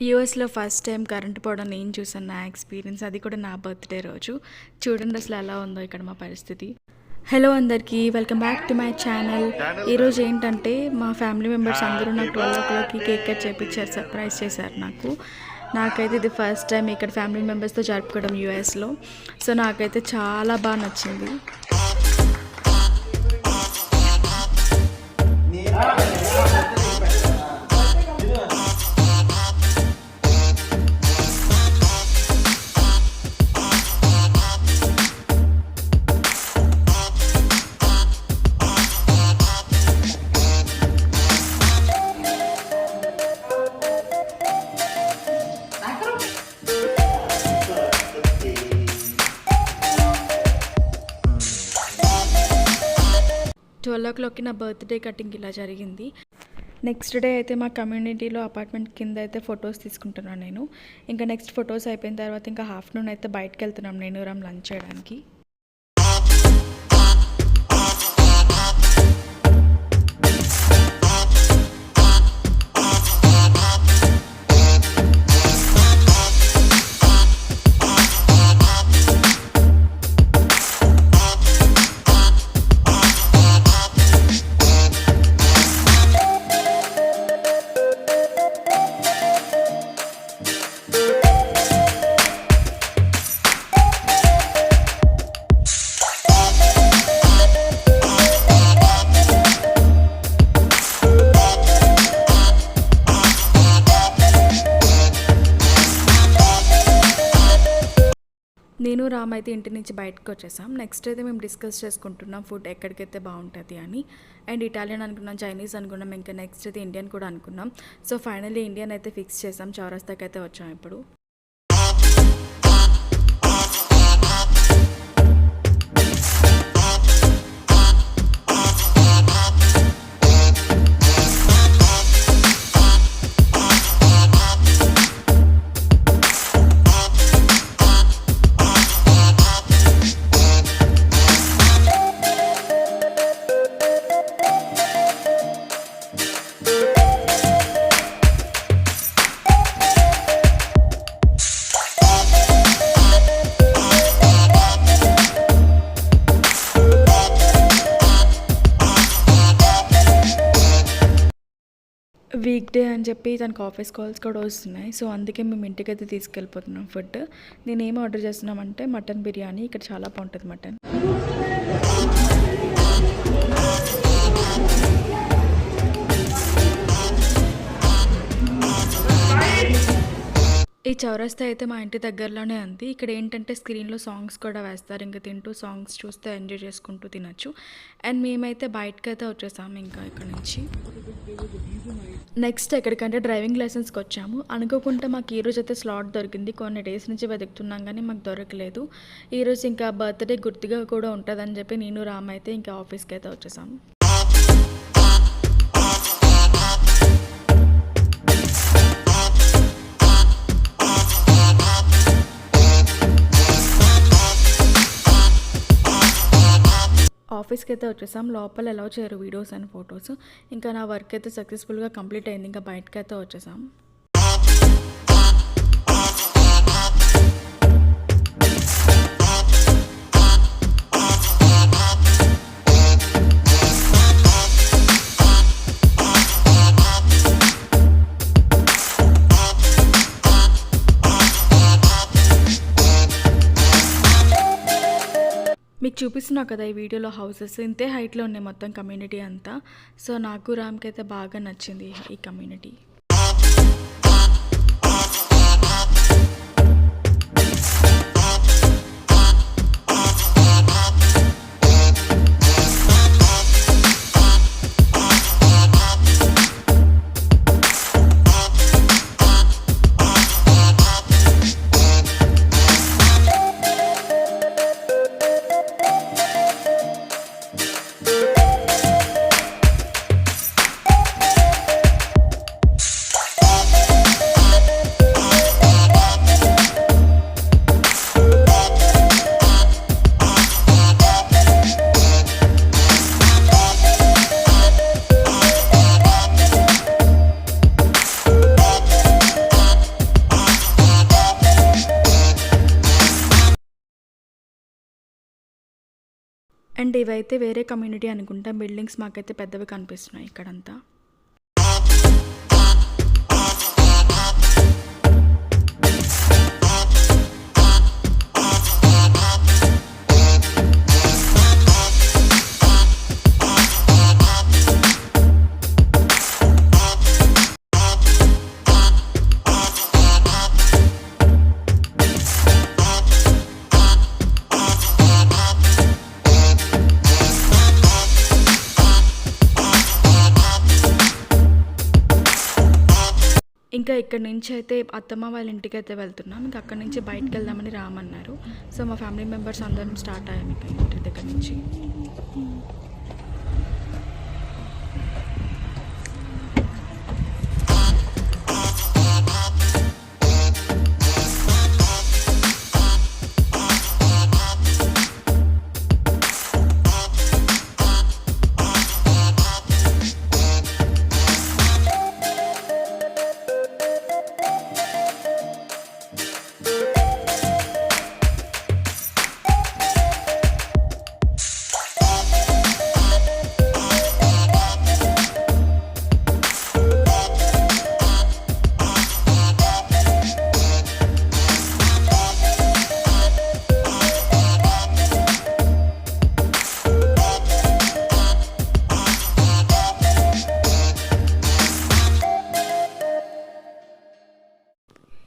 యూఎస్‌లో first time current పోవడం నేను చూసాను. నా ఎక్స్‌పీరియన్స్ అది కూడా నా బర్త్‌డే రోజు. చూడండి అసలు ఎలా ఉందో ఇక్కడ మా పరిస్థితి. హలో అందరికీ, welcome back to my channel. ఈరోజు ఏంటంటే మా ఫ్యామిలీ మెంబర్స్ అందరూ నాకు 12:00కి కేక్ కట్ చేపించారు, సర్ప్రైజ్ చేశారు నాకు. నాకైతే ఇది ఫస్ట్ టైం ఇక్కడ ఫ్యామిలీ మెంబర్స్తో జరుపుకోవడం యూఎస్‌లో. సో నాకైతే చాలా బాగా నచ్చింది. 12:00కి నా బర్త్డే కటింగ్ ఇలా జరిగింది. నెక్స్ట్ డే అయితే మా కమ్యూనిటీలో అపార్ట్మెంట్ కింద అయితే ఫొటోస్ తీసుకుంటున్నాను నేను. ఇంకా నెక్స్ట్ ఫొటోస్ అయిపోయిన తర్వాత ఇంకా ఆఫ్టర్నూన్ అయితే బయటకు వెళ్తున్నాం నేను రామ్ లంచ్ చేయడానికి. నేను రామ్ అయితే ఇంటి నుంచి బయటకు వచ్చేసాం. నెక్స్ట్ అయితే మేము డిస్కస్ చేసుకుంటున్నాం ఫుడ్ ఎక్కడికైతే బాగుంటుంది అని. అండ్ ఇటాలియన్ అనుకున్నాం, చైనీస్ అనుకున్నాం, ఇంకా నెక్స్ట్ అయితే ఇండియన్ కూడా అనుకున్నాం. సో ఫైనల్లీ ఇండియన్ అయితే ఫిక్స్ చేసాం. చౌరస్తాకి అయితే వచ్చాం ఇప్పుడు. వీక్ డే అని చెప్పి తనకు ఆఫీస్ కాల్స్ కూడా వస్తున్నాయి. సో అందుకే మేము ఇంటికైతే తీసుకెళ్ళిపోతున్నాం ఫుడ్. నేను ఏం ఆర్డర్ చేస్తున్నామంటే మటన్ బిర్యానీ. ఇక్కడ చాలా బాగుంటుంది మటన్. ఈ చౌరస్తా అయితే మా ఇంటి దగ్గరలోనే ఉంది. ఇక్కడ ఏంటంటే స్క్రీన్లో సాంగ్స్ కూడా వేస్తారు. ఇంకా తింటూ సాంగ్స్ చూస్తూ ఎంజాయ్ చేసుకుంటూ తినచ్చు. అండ్ మేమైతే బయటకైతే వచ్చేసాము ఇంకా ఇక్కడ నుంచి. నెక్స్ట్ ఎక్కడికంటే డ్రైవింగ్ లైసెన్స్కి వచ్చాము. అనుకోకుండా మాకు ఈరోజు అయితే స్లాట్ దొరికింది. కొన్ని డేస్ నుంచి వెతుకుతున్నాం కానీ మాకు దొరకలేదు. ఈరోజు ఇంకా బర్త్డే గుర్తుగా కూడా ఉంటుందని చెప్పి నేను రామ్ అయితే ఇంకా ఆఫీస్కి అయితే వచ్చేసాము. ఆఫీస్కి అయితే వచ్చేసాం. లోపల ఎలా చేయరు వీడియోస్ అండ్ ఫొటోస్. ఇంకా నా వర్క్ అయితే సక్సెస్ఫుల్గా కంప్లీట్ అయింది. ఇంకా బయటకి అయితే వచ్చేసాం. మీకు చూపిస్తున్నా కదా ఈ వీడియోలో హౌసెస్ ఇంతే హైట్లో ఉన్నాయి మొత్తం కమ్యూనిటీ అంతా. సో నాకు రామ్కి అయితే బాగా నచ్చింది ఈ కమ్యూనిటీ. అండ్ ఇవైతే వేరే కమ్యూనిటీ అనుకుంటా. బిల్డింగ్స్ మాకైతే పెద్దవి కనిపిస్తున్నాయి ఇక్కడంతా. ఇంకా ఇక్కడ నుంచి అయితే అత్తమ్మ వాళ్ళ ఇంటికి అయితే వెళ్తున్నాం. ఇంకా అక్కడ నుంచి బయటకు వెళ్దామని రామన్నారు. సో మా ఫ్యామిలీ మెంబర్స్ అందరం స్టార్ట్ అయ్యాము ఇంకా ఇంటి దగ్గర నుంచి.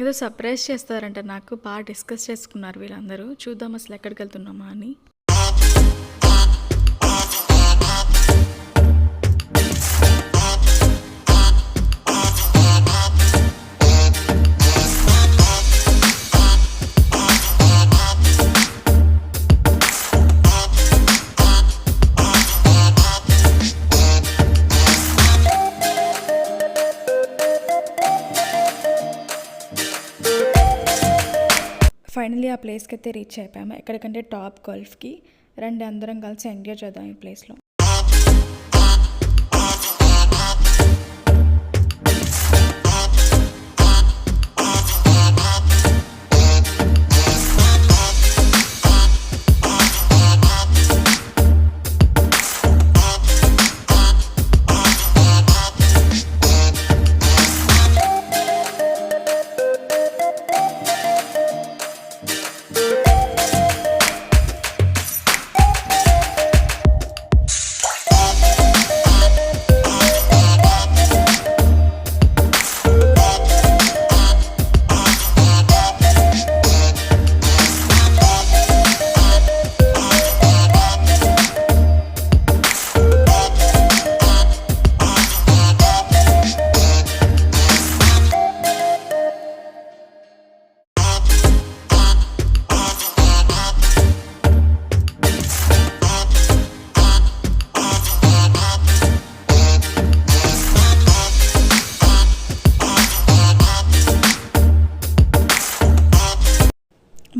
ఏదో సర్ప్రైజ్ చేస్తారంట నాకు. బాగా డిస్కస్ చేసుకున్నారు వీళ్ళందరూ. చూద్దాం అసలు ఎక్కడికి వెళ్తున్నామా అని. ఫైనలీ ఆ ప్లేస్కి అయితే రీచ్ అయిపోయాము. ఎక్కడికంటే టాప్ గల్ఫ్కి. రండి అందరం కలిసి ఎంజాయ్ చేద్దాం ఈ ప్లేస్లో.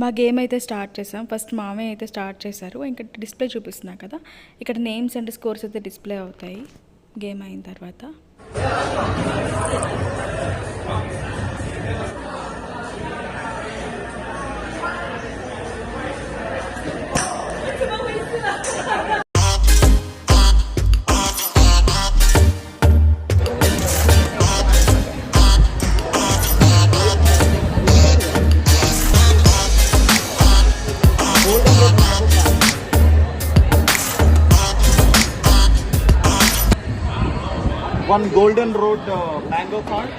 మా గేమ్ అయితే స్టార్ట్ చేసాం. ఫస్ట్ మామే అయితే స్టార్ట్ చేశారు. ఇంకా డిస్ప్లే చూపిస్తున్నా కదా, ఇక్కడ నేమ్స్ అండ్ స్కోర్స్ అయితే డిస్ప్లే అవుతాయి గేమ్ అయిన తర్వాత. One golden road mango cart.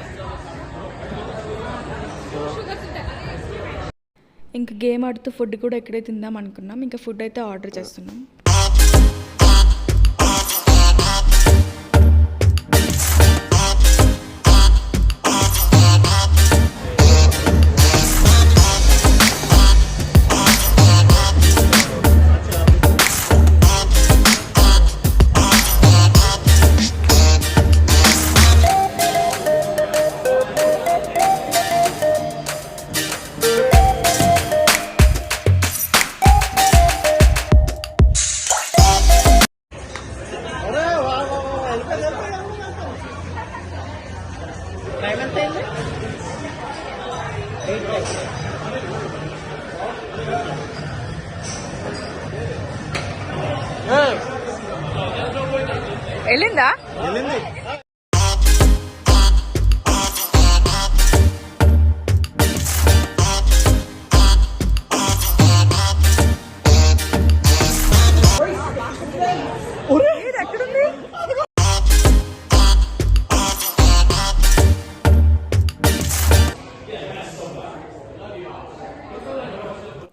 ఇంకా గేమ్ ఆడుతూ ఫుడ్ కూడా ఇక్కడే తిందాం అనుకున్నాం. ఇంకా ఫుడ్ అయితే ఆర్డర్ చేస్తున్నాం. వెళ్ళిందా? వెళ్ళింది. ఎక్కడుంది?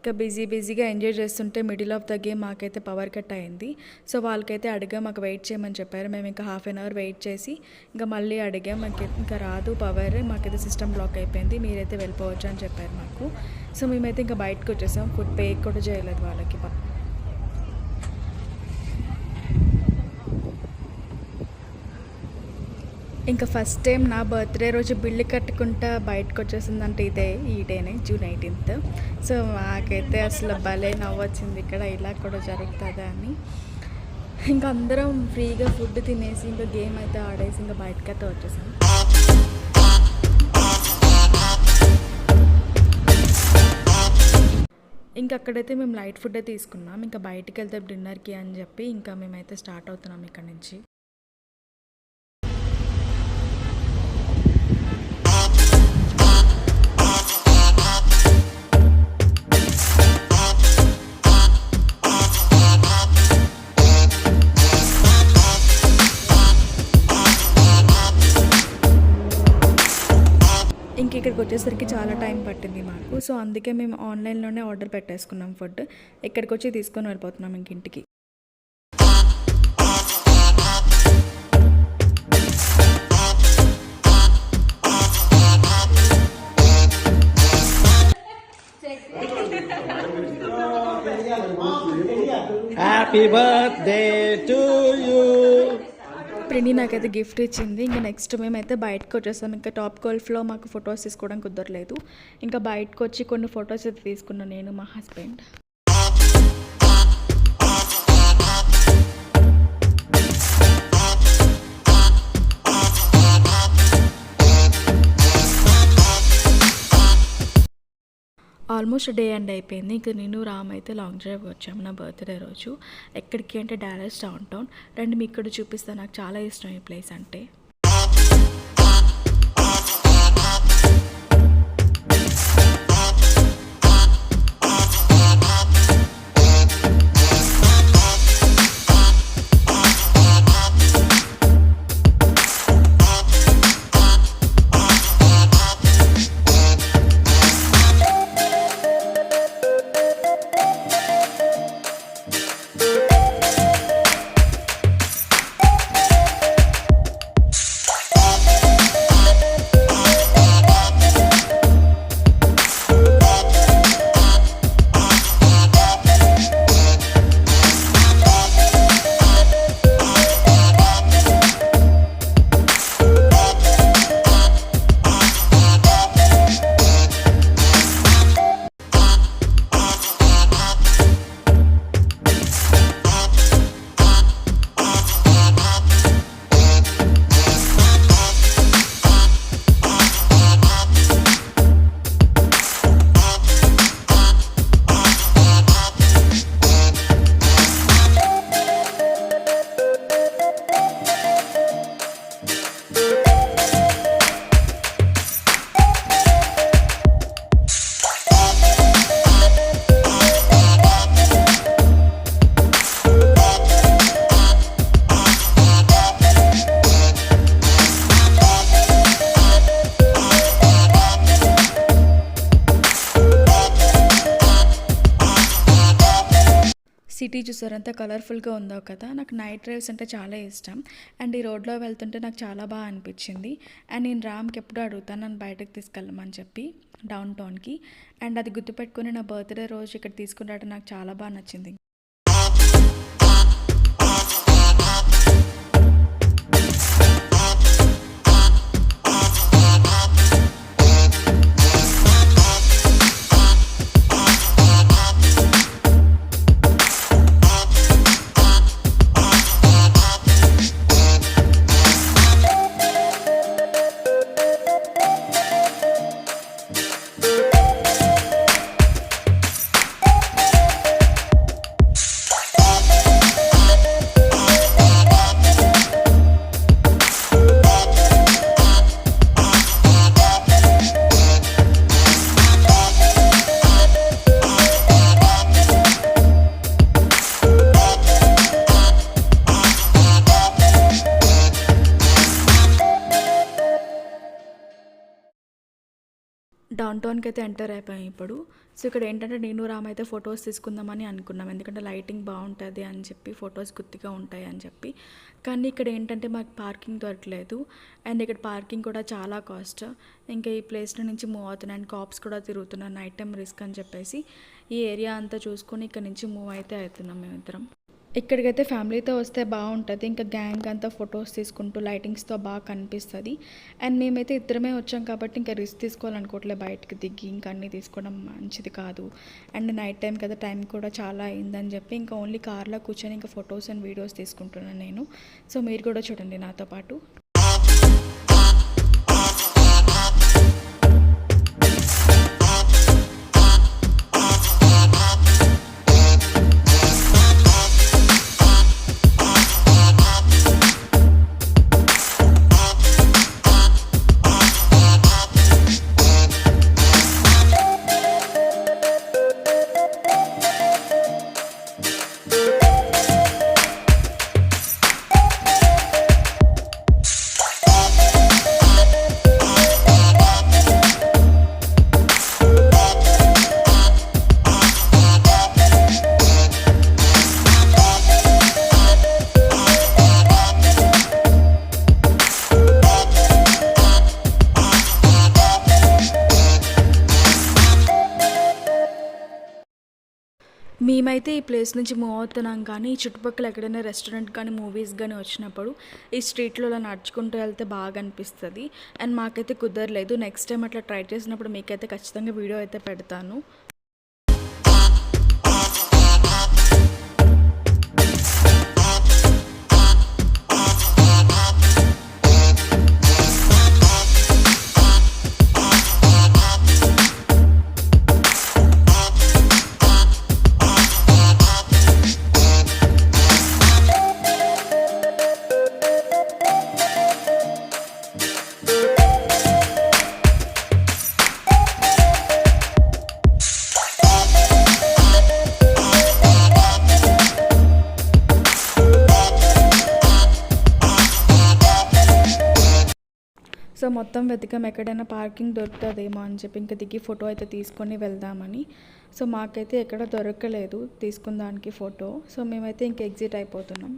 ఇంకా బిజీగా ఎంజాయ్ చేస్తుంటే మిడిల్ ఆఫ్ ద గేమ్ మాకైతే పవర్ కట్ అయింది. సో వాళ్ళకైతే అడిగాం, మాకు వెయిట్ చేయమని చెప్పారు. మేము ఇంకా హాఫ్ అన్ అవర్ వెయిట్ చేసి ఇంకా మళ్ళీ అడిగాం, మాకు ఇంకా రాదు పవర్, మాకైతే సిస్టమ్ బ్లాక్ అయిపోయింది, మీరైతే వెళ్ళిపోవచ్చు అని చెప్పారు మాకు. సో మేమైతే ఇంకా బయటకు వచ్చేసాం, ఫుడ్ పే కూడా చేయలేదు వాళ్ళకి. ఇంకా ఫస్ట్ టైం నా బర్త్డే రోజు బిల్లు కట్టుకుంటా బయటకు వచ్చేసిందంటే ఈ డేనే, June 18th. సో మాకైతే అసలు భలే నవ్వొచ్చింది, ఇక్కడ ఇలా కూడా జరుగుతుందా అని. ఇంకా అందరం ఫ్రీగా ఫుడ్ తినేసి ఇంకా గేమ్ అయితే ఆడేసి ఇంకా బయటకైతే వచ్చేసాం. ఇంకా అక్కడైతే మేము లైట్ ఫుడ్డే తీసుకున్నాం. ఇంకా బయటికి వెళ్తే డిన్నర్కి అని చెప్పి ఇంకా మేమైతే స్టార్ట్ అవుతున్నాం ఇక్కడ నుంచి. ఇంక ఇక్కడికి వచ్చేసరికి చాలా టైం పట్టింది మాకు. సో అందుకే మేము ఆన్లైన్లోనే ఆర్డర్ పెట్టేసుకున్నాం ఫుడ్. ఇక్కడికి వచ్చి తీసుకొని వెళ్ళిపోతున్నాం ఇంక ఇంటికి. Happy birthday to you. Prini నాకైతే గిఫ్ట్ ఇచ్చింది. ఇంకా నెక్స్ట్ మేమైతే బయటకు వచ్చేసాం. ఇంకా టాప్ గోల్ఫ్లో మాకు ఫొటోస్ తీసుకోవడం కుదరలేదు. ఇంకా బయటకు వచ్చి కొన్ని ఫొటోస్ అయితే తీసుకున్నాను నేను, మా హస్బెండ్. ఆల్మోస్ట్ డే ఎండ్ అయిపోయింది. ఇంకా నేను రామ్ అయితే లాంగ్ డ్రైవ్ వచ్చాము నా బర్త్డే రోజు. ఎక్కడికి అంటే డాలస్ డౌన్ టౌన్. రండి మీకు ఇక్కడ చూపిస్తాను, నాకు చాలా ఇష్టం ఈ ప్లేస్ అంటే. సిటీ చూసారు ఎంత కలర్ఫుల్గా ఉందో కదా. నాకు నైట్ డ్రైవ్స్ అంటే చాలా ఇష్టం. అండ్ ఈ రోడ్లో వెళ్తుంటే నాకు చాలా బాగా అనిపించింది. అండ్ నేను రామ్కి ఎప్పుడూ అడుగుతాను నన్ను బయటకు తీసుకెళ్ళమని చెప్పి డౌన్ టౌన్కి. అండ్ అది గుర్తుపెట్టుకుని నా బర్త్డే రోజు ఇక్కడ తీసుకురావడం నాకు చాలా బాగా నచ్చింది. డౌన్ టౌన్కి అయితే ఎంటర్ అయిపోయాం ఇప్పుడు. సో ఇక్కడ ఏంటంటే నేను రామ్ అయితే ఫొటోస్ తీసుకుందామని అనుకున్నాం, ఎందుకంటే లైటింగ్ బాగుంటుంది అని చెప్పి, ఫొటోస్ గుర్తుగా ఉంటాయి అని చెప్పి. కానీ ఇక్కడ ఏంటంటే మాకు పార్కింగ్ దొరకలేదు, అండ్ ఇక్కడ పార్కింగ్ కూడా చాలా కాస్ట్. ఇంకా ఈ ప్లేస్ నుంచి మూవ్ అవుతున్నాను, అండ్ కాప్స్ కూడా తిరుగుతున్నాను, నైట్ టైం రిస్క్ అని చెప్పేసి ఈ ఏరియా అంతా చూసుకొని ఇక్కడ నుంచి మూవ్ అయితే అవుతున్నాం మేమిద్దరం. ఇక్కడికైతే ఫ్యామిలీతో వస్తే బాగుంటుంది, ఇంకా గ్యాంగ్ అంతా ఫొటోస్ తీసుకుంటూ లైటింగ్స్తో బాగా కనిపిస్తుంది. అండ్ మేమైతే ఇద్దరమే వచ్చాం కాబట్టి ఇంకా రిస్క్ తీసుకోవాలనుకోవట్లేదు, బయటకు దిగి ఇంకా అన్నీ తీసుకోవడం మంచిది కాదు. అండ్ నైట్ టైం కదా, టైం కూడా చాలా అయిందని చెప్పి ఇంకా ఓన్లీ కార్లో కూర్చొని ఇంకా ఫొటోస్ అండ్ వీడియోస్ తీసుకుంటున్నాను నేను. సో మీరు కూడా చూడండి నాతో పాటు. మేమైతే ఈ ప్లేస్ నుంచి మూవ్ అవుతున్నాం, కానీ ఈ చుట్టుపక్కల ఎక్కడైనా రెస్టారెంట్ కానీ మూవీస్ కానీ వచ్చినప్పుడు ఈ స్ట్రీట్లో అలా నడుచుకుంటూ వెళ్తే బాగా అనిపిస్తుంది. అండ్ మాకైతే కుదరలేదు, నెక్స్ట్ టైం అట్లా ట్రై చేసినప్పుడు మీకైతే ఖచ్చితంగా వీడియో అయితే పెడతాను. సో మొత్తం వెతికాం ఎక్కడైనా పార్కింగ్ దొరుకుతుందేమో అని చెప్పి ఇంకా దిగి ఫోటో అయితే తీసుకొని వెళ్దామని. సో మాకైతే ఎక్కడ దొరకలేదు తీసుకుందానికి ఫోటో. సో మేమైతే ఇంక ఎగ్జిట్ అయిపోతున్నాం.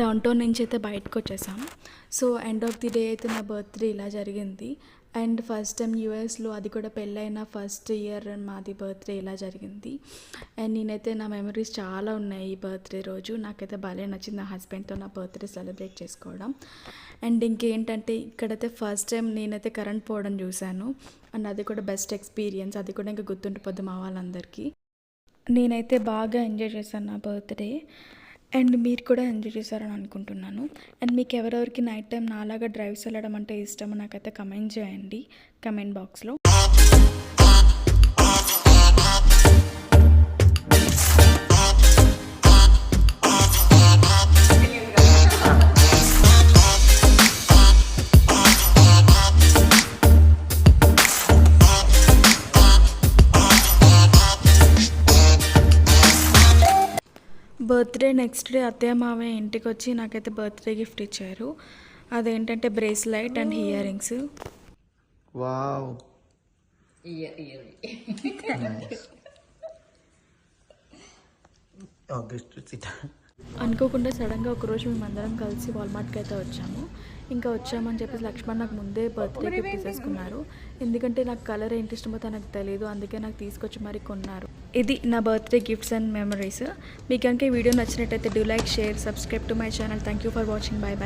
డౌన్ టౌన్ నుంచి అయితే బయటకు వచ్చేసాం. So end of the day అయితే నా బర్త్డే ఇలా జరిగింది. అండ్ ఫస్ట్ టైం యూఎస్లో, అది కూడా పెళ్ళైన ఫస్ట్ ఇయర్ మాది బర్త్డే ఇలా జరిగింది. అండ్ నేనైతే నా మెమరీస్ చాలా ఉన్నాయి ఈ బర్త్డే రోజు. నాకైతే భలే నచ్చింది నా హస్బెండ్తో నా బర్త్డే సెలబ్రేట్ చేసుకోవడం. అండ్ ఇంకేంటంటే ఇక్కడైతే ఫస్ట్ టైం నేనైతే కరెంట్ పోవడం చూశాను. అండ్ అది కూడా బెస్ట్ ఎక్స్పీరియన్స్, అది కూడా ఇంకా గుర్తుండిపోద్ది మా వాళ్ళందరికీ. నేనైతే బాగా ఎంజాయ్ చేశాను నా బర్త్డే. అండ్ మీరు కూడా ఎంజాయ్ చేశారని అనుకుంటున్నాను. అండ్ మీకు ఎవరెవరికి నైట్ టైం నాలాగా డ్రైవ్స్ వెళ్ళడం అంటే ఇష్టమో నాకైతే కమెంట్ చేయండి కమెంట్ బాక్స్లో. బర్త్డే నెక్స్ట్ డే అత్తయ్య మావయ్య ఇంటికి వచ్చి నాకైతే బర్త్డే గిఫ్ట్ ఇచ్చారు. అదేంటంటే bracelet and ear rings. Wow. Oh, good to sit. అనుకోకుండా సడన్గా ఒకరోజు మేమందరం కలిసి వాల్మార్ట్కి అయితే వచ్చాము. ఇంకా వచ్చామని చెప్పేసి లక్ష్మణ్ నాకు ముందే బర్త్డే గిఫ్ట్ తీసేసుకున్నారు. ఎందుకంటే నాకు కలర్ ఏంటి ఇష్టమో తనకు తెలియదు, అందుకే నాకు తీసుకొచ్చి మరి కొన్నారు. ఇది నా బర్త్డే గిఫ్ట్స్ అండ్ మెమరీస్. మీకు కనుక ఈ వీడియో నచ్చినట్టయితే do like, share, subscribe to my channel. Thank you for watching. By by.